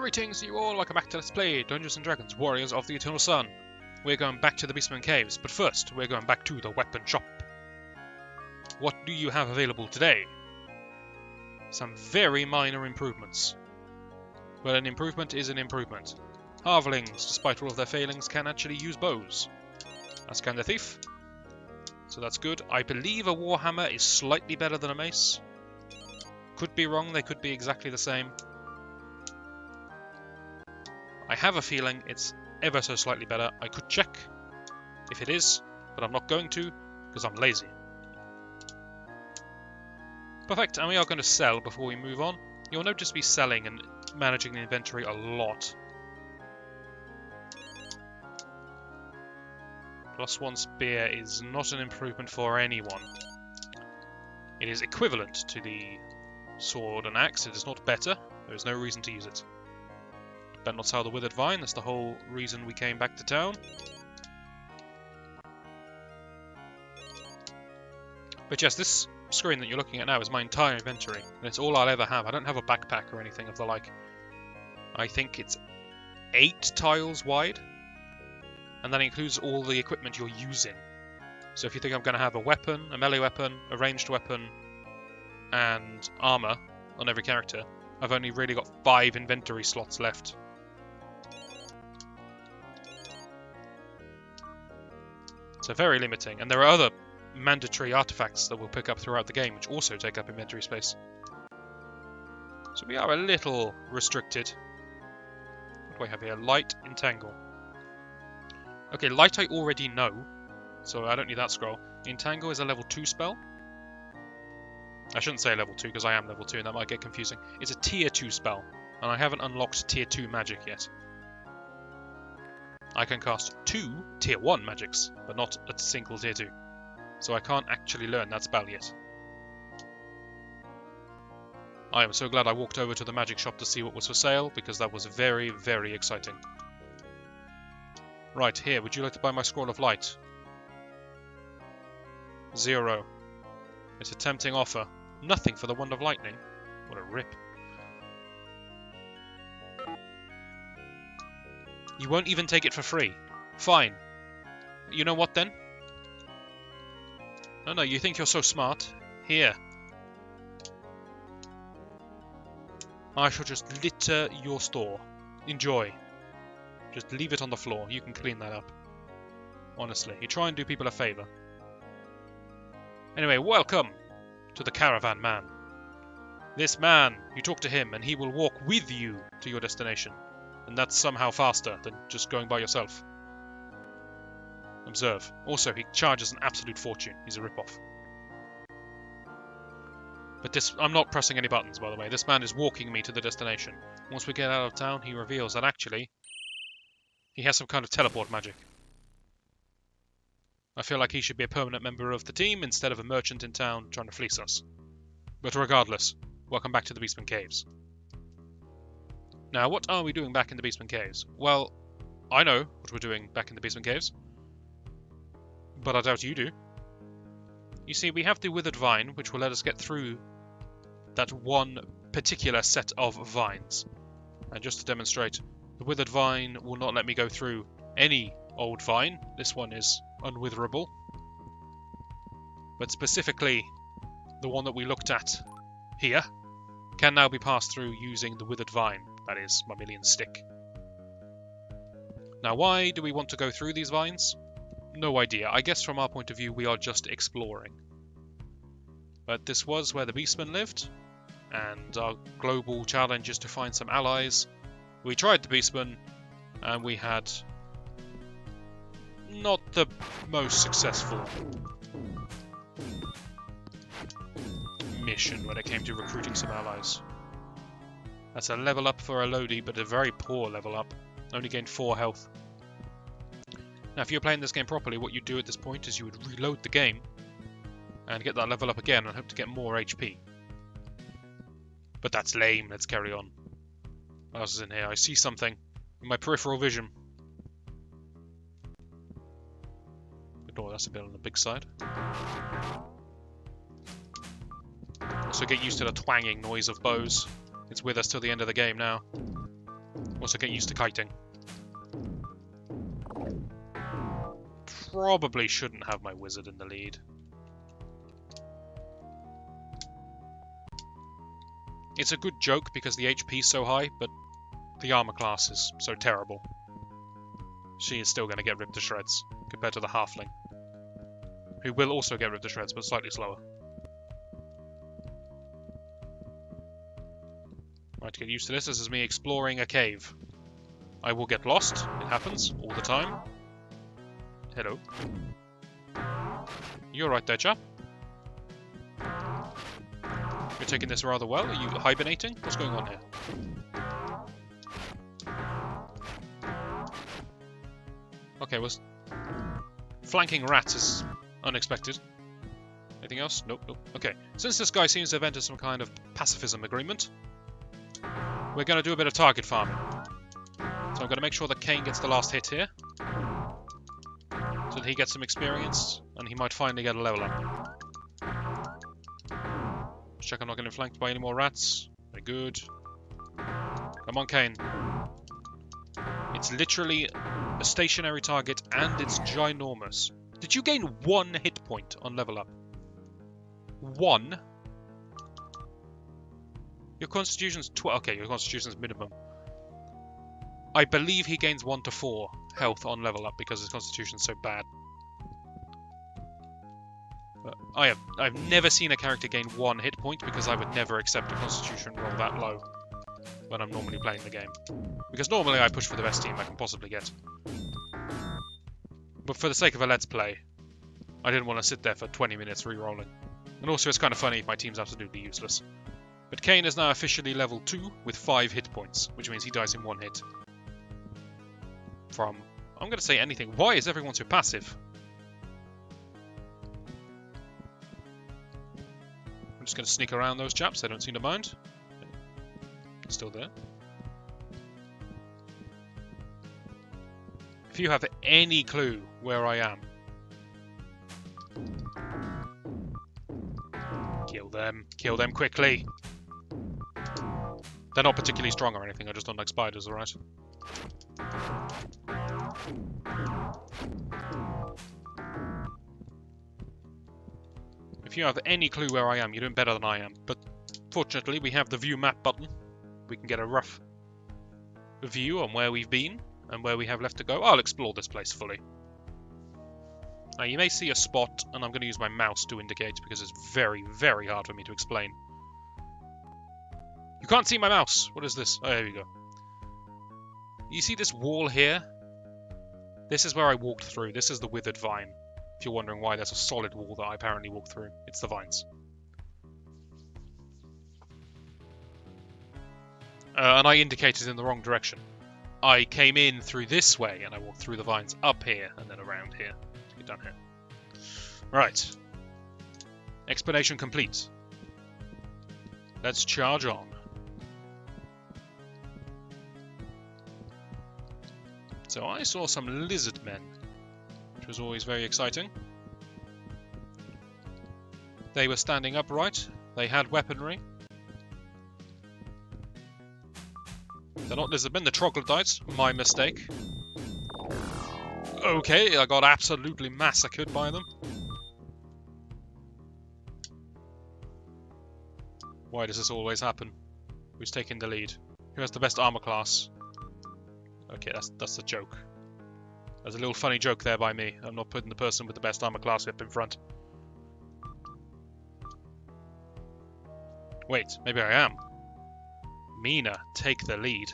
Greetings to you all, welcome back to Let's Play Dungeons & Dragons Warriors of the Eternal Sun. We're going back to the Beastman Caves, but first we're going back to the weapon shop. What do you have available today? Some very minor improvements. But an improvement is an improvement. Halflings, despite all of their failings, can actually use bows. That's kind of thief. So that's good. I believe a warhammer is slightly better than a mace. Could be wrong, they could be exactly the same. I have a feeling it's ever so slightly better. I could check if it is, but I'm not going to, because I'm lazy. Perfect, and we are going to sell before we move on. You'll notice me selling and managing the inventory a lot. +1 spear is not an improvement for anyone. It is equivalent to the sword and axe. It is not better. There is no reason to use it. Better not sell the Withered Vine. That's the whole reason we came back to town. But yes, this screen that you're looking at now is my entire inventory. And it's all I'll ever have. I don't have a backpack or anything of the like. I think it's 8 tiles wide. And that includes all the equipment you're using. So if you think I'm going to have a weapon, a melee weapon, a ranged weapon, and armor on every character, I've only really got 5 inventory slots left. So very limiting. And there are other mandatory artifacts that we'll pick up throughout the game, which also take up inventory space. So we are a little restricted. What do I have here? Light, Entangle. Okay, Light I already know, so I don't need that scroll. Entangle is a level 2 spell. I shouldn't say level 2 because I am level 2 and that might get confusing. It's a tier 2 spell, and I haven't unlocked tier 2 magic yet. I can cast 2 tier 1 magics, but not a single tier 2. So I can't actually learn that spell yet. I am so glad I walked over to the magic shop to see what was for sale, because that was very, very exciting. Right, here, would you like to buy my Scroll of Light? 0. It's a tempting offer. Nothing for the Wand of Lightning. What a rip. You won't even take it for free. Fine. You know what then? No, you think you're so smart. Here. I shall just litter your store. Enjoy. Just leave it on the floor. You can clean that up. Honestly, you try and do people a favour. Anyway, welcome to the Caravan Man. This man, you talk to him and he will walk with you to your destination. And that's somehow faster than just going by yourself. Observe. Also, he charges an absolute fortune. He's a rip-off. But this, I'm not pressing any buttons, by the way. This man is walking me to the destination. Once we get out of town, he reveals that actually he has some kind of teleport magic. I feel like he should be a permanent member of the team instead of a merchant in town trying to fleece us. But regardless, welcome back to the Beastman Caves. Now, what are we doing back in the Beastman Caves? Well, I know what we're doing back in the Beastman Caves. But I doubt you do. You see, we have the Withered Vine, which will let us get through that one particular set of vines. And just to demonstrate, the Withered Vine will not let me go through any old vine. This one is unwitherable. But specifically, the one that we looked at here can now be passed through using the Withered Vine. That is, Mammalian Stick. Now, why do we want to go through these vines? No idea. I guess from our point of view, we are just exploring. But this was where the Beastmen lived, and our global challenge is to find some allies. We tried the Beastmen, and we had not the most successful mission when it came to recruiting some allies. That's a level up for a Lodi, but a very poor level up. Only gained 4 health. Now, if you're playing this game properly, what you'd do at this point is you would reload the game and get that level up again and hope to get more HP. But that's lame. Let's carry on. What else is in here? I see something in my peripheral vision. Oh, that's a bit on the big side. Also get used to the twanging noise of bows. It's with us till the end of the game now. Also get used to kiting. Probably shouldn't have my wizard in the lead. It's a good joke because the HP's so high, but the armor class is so terrible. She is still going to get ripped to shreds compared to the halfling, who will also get ripped to shreds, but slightly slower. Right, to get used to this is me exploring a cave. I will get lost. It happens all the time. Hello. You're right there, chap. You're taking this rather well. Are you hibernating? What's going on here? Okay, well, flanking rats is unexpected. Anything else? Nope, nope. Okay, since this guy seems to have entered some kind of pacifism agreement, we're going to do a bit of target farming. So I'm going to make sure that Kane gets the last hit here, so that he gets some experience, and he might finally get a level up. Check I'm not getting flanked by any more rats. Very good. Come on, Kane. It's literally a stationary target, and it's ginormous. Did you gain 1 hit point on level up? 1? Your constitution's 12. Okay, your constitution's minimum. I believe he gains 1 to 4 health on level up because his constitution's so bad. But I've never seen a character gain 1 hit point because I would never accept a constitution roll that low when I'm normally playing the game. Because normally I push for the best team I can possibly get. But for the sake of a let's play, I didn't want to sit there for 20 minutes re-rolling. And also it's kind of funny if my team's absolutely useless. But Kane is now officially level 2 with 5 hit points, which means he dies in 1 hit. From, I'm going to say anything. Why is everyone so passive? I'm just going to sneak around those chaps, they don't seem to mind. Still there. If you have any clue where I am, kill them quickly. They're not particularly strong or anything, I just don't like spiders, alright? If you have any clue where I am, you're doing better than I am. But fortunately, we have the view map button. We can get a rough view on where we've been and where we have left to go. I'll explore this place fully. Now, you may see a spot, and I'm going to use my mouse to indicate because it's very, very hard for me to explain. You can't see my mouse! What is this? Oh, there we go. You see this wall here? This is where I walked through. This is the Withered Vine. If you're wondering why there's a solid wall that I apparently walked through, it's the vines. And I indicated in the wrong direction. I came in through this way, and I walked through the vines up here, and then around here. To get down here. Right. Explanation complete. Let's charge on. So I saw some Lizardmen, which was always very exciting. They were standing upright. They had weaponry. They're not Lizardmen, they're troglodytes. My mistake. Okay, I got absolutely massacred by them. Why does this always happen? Who's taking the lead? Who has the best armor class? Okay, that's a joke. There's a little funny joke there by me. I'm not putting the person with the best armor class whip in front. Wait, maybe I am. Mina, take the lead.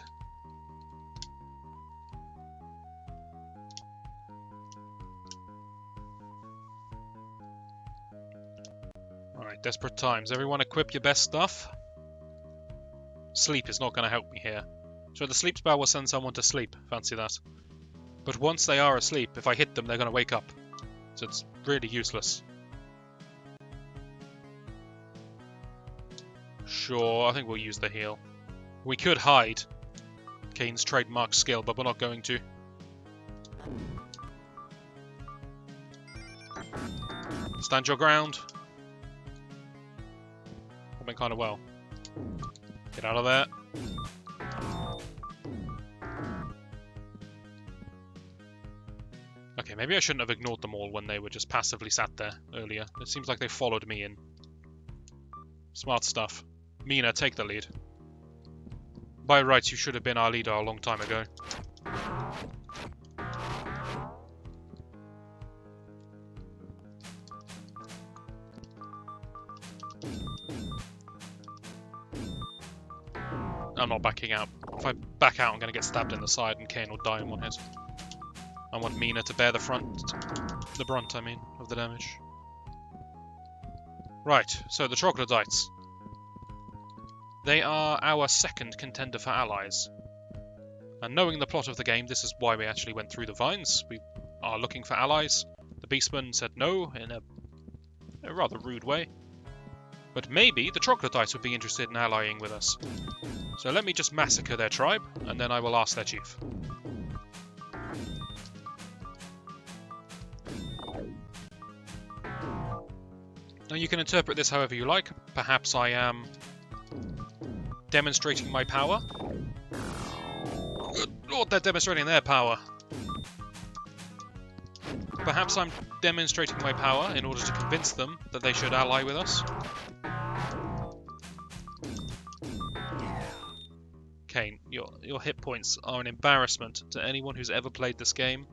Alright, desperate times. Everyone equip your best stuff. Sleep is not going to help me here. So the sleep spell will send someone to sleep. Fancy that. But once they are asleep, if I hit them, they're going to wake up. So it's really useless. Sure, I think we'll use the heal. We could hide. Kane's trademark skill, but we're not going to. Stand your ground. Went kind of well. Get out of there. Okay, maybe I shouldn't have ignored them all when they were just passively sat there earlier. It seems like they followed me in. Smart stuff. Mina, take the lead. By rights, you should have been our leader a long time ago. I'm not backing out. If I back out, I'm going to get stabbed in the side and Kane will die in one hit. I want Mina to bear the brunt, of the damage. Right, so the troglodytes. They are our second contender for allies. And knowing the plot of the game, this is why we actually went through the vines. We are looking for allies. The Beastmen said no in a rather rude way. But maybe the troglodytes would be interested in allying with us. So let me just massacre their tribe, and then I will ask their chief. Now you can interpret this however you like. Perhaps I am demonstrating my power. Good Lord, they're demonstrating their power. Perhaps I'm demonstrating my power in order to convince them that they should ally with us. Kane, your hit points are an embarrassment to anyone who's ever played this game,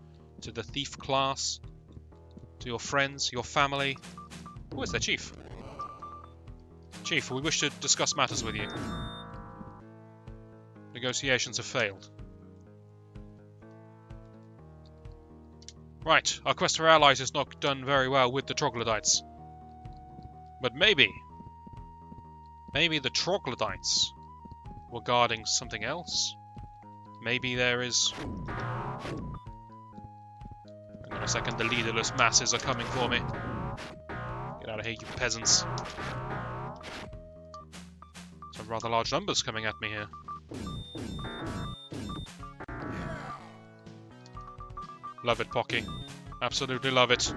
to the thief class, to your friends, your family. Oh, it's their chief. Chief, we wish to discuss matters with you. Negotiations have failed. Right, our quest for allies has not done very well with the troglodytes. But maybe the troglodytes were guarding something else. Maybe there is... Hang on a second, the leaderless masses are coming for me. Get out of here, you peasants. Some rather large numbers coming at me here. Love it, Pocky. Absolutely love it.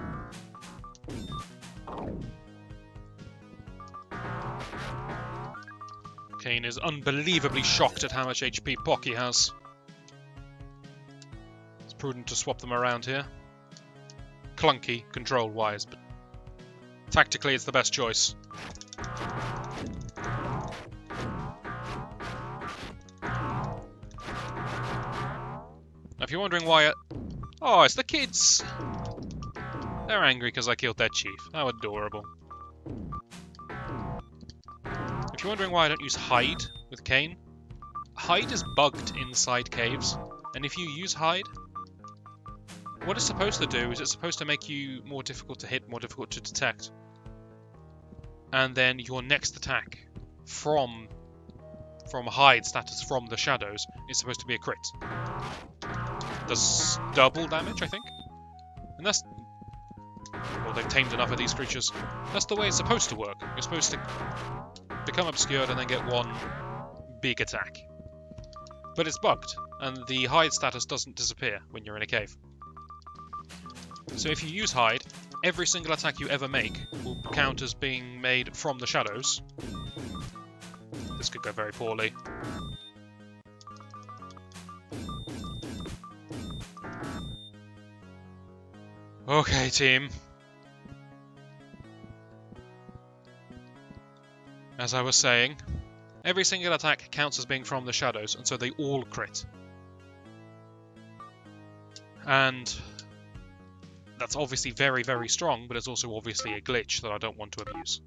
Kane is unbelievably shocked at how much HP Pocky has. It's prudent to swap them around here. Clunky, control-wise, but tactically it's the best choice. Now, if you're wondering why Oh, it's the kids! They're angry because I killed their chief. How adorable. If you're wondering why I don't use hide with Kane, hide is bugged inside caves, and if you use hide, what it's supposed to do is it's supposed to make you more difficult to hit, more difficult to detect. And then your next attack from hide status from the shadows is supposed to be a crit. Does double damage, I think? And that's... Well, they've tamed enough of these creatures. That's the way it's supposed to work. You're supposed to become obscured and then get one big attack. But it's bugged, and the hide status doesn't disappear when you're in a cave. So if you use hide, every single attack you ever make will count as being made from the shadows. This could go very poorly. Okay, team. As I was saying, every single attack counts as being from the shadows, and so they all crit. And that's obviously very, very strong, but it's also obviously a glitch that I don't want to abuse.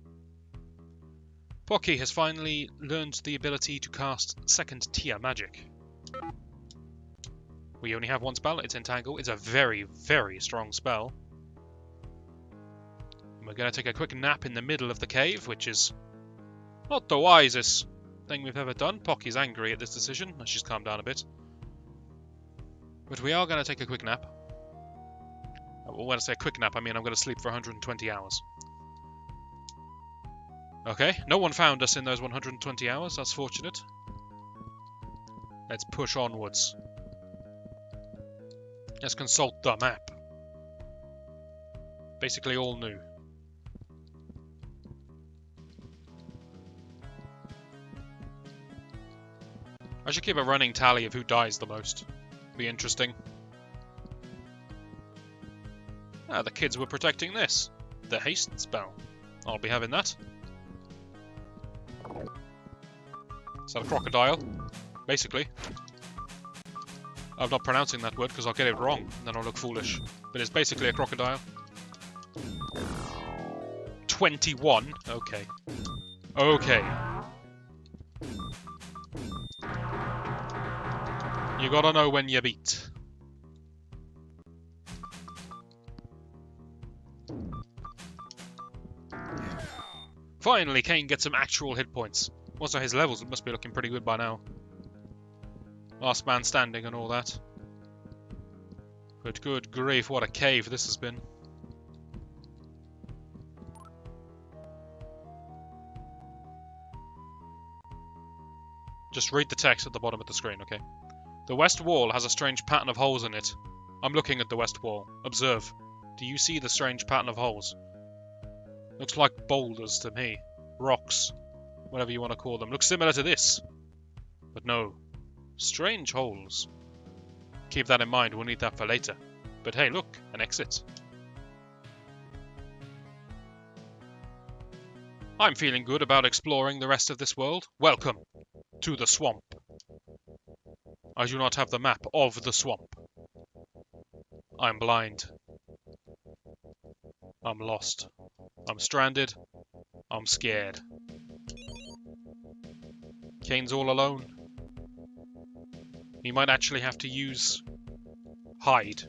Pocky has finally learned the ability to cast second tier magic. We only have one spell, it's Entangle. It's a very, very strong spell. And we're going to take a quick nap in the middle of the cave, which is not the wisest thing we've ever done. Pocky's angry at this decision, and she's calmed down a bit. But we are going to take a quick nap. Well, when I say a quick nap, I mean I'm going to sleep for 120 hours. Okay, no one found us in those 120 hours, that's fortunate. Let's push onwards. Let's consult the map. Basically all new. I should keep a running tally of who dies the most. Be interesting. Ah, the kids were protecting this. The haste spell. I'll be having that. Is that a crocodile? Basically. I'm not pronouncing that word because I'll get it wrong and then I'll look foolish. But it's basically a crocodile. 21? Okay. Okay. You gotta know when you beat. Finally, Kane gets some actual hit points. Also, his levels must be looking pretty good by now. Last man standing and all that. But good grief, what a cave this has been. Just read the text at the bottom of the screen, okay? The west wall has a strange pattern of holes in it. I'm looking at the west wall. Observe. Do you see the strange pattern of holes? Looks like boulders to me. Rocks. Whatever you want to call them. Looks similar to this. But no. Strange holes. Keep that in mind, we'll need that for later. But hey, look, an exit. I'm feeling good about exploring the rest of this world. Welcome to the swamp. I do not have the map of the swamp. I'm blind. I'm lost. I'm stranded. I'm scared. Kane's all alone. He might actually have to use hide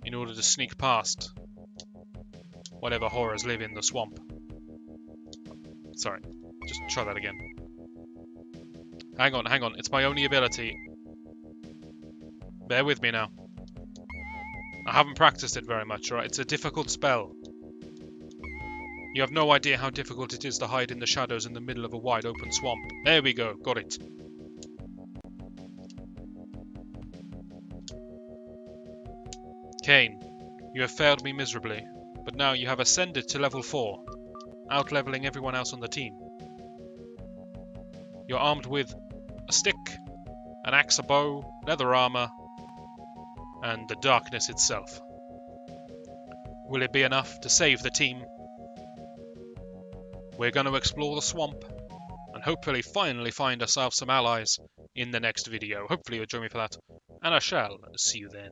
in order to sneak past whatever horrors live in the swamp. Sorry, just try that again. Hang on, it's my only ability. Bear with me now. I haven't practiced it very much, right? It's a difficult spell. You have no idea how difficult it is to hide in the shadows in the middle of a wide open swamp. There we go, got it. Kane, you have failed me miserably, but now you have ascended to level 4, out-leveling everyone else on the team. You're armed with a stick, an axe, a bow, leather armor, and the darkness itself. Will it be enough to save the team? We're going to explore the swamp, and hopefully finally find ourselves some allies in the next video. Hopefully you'll join me for that, and I shall see you then.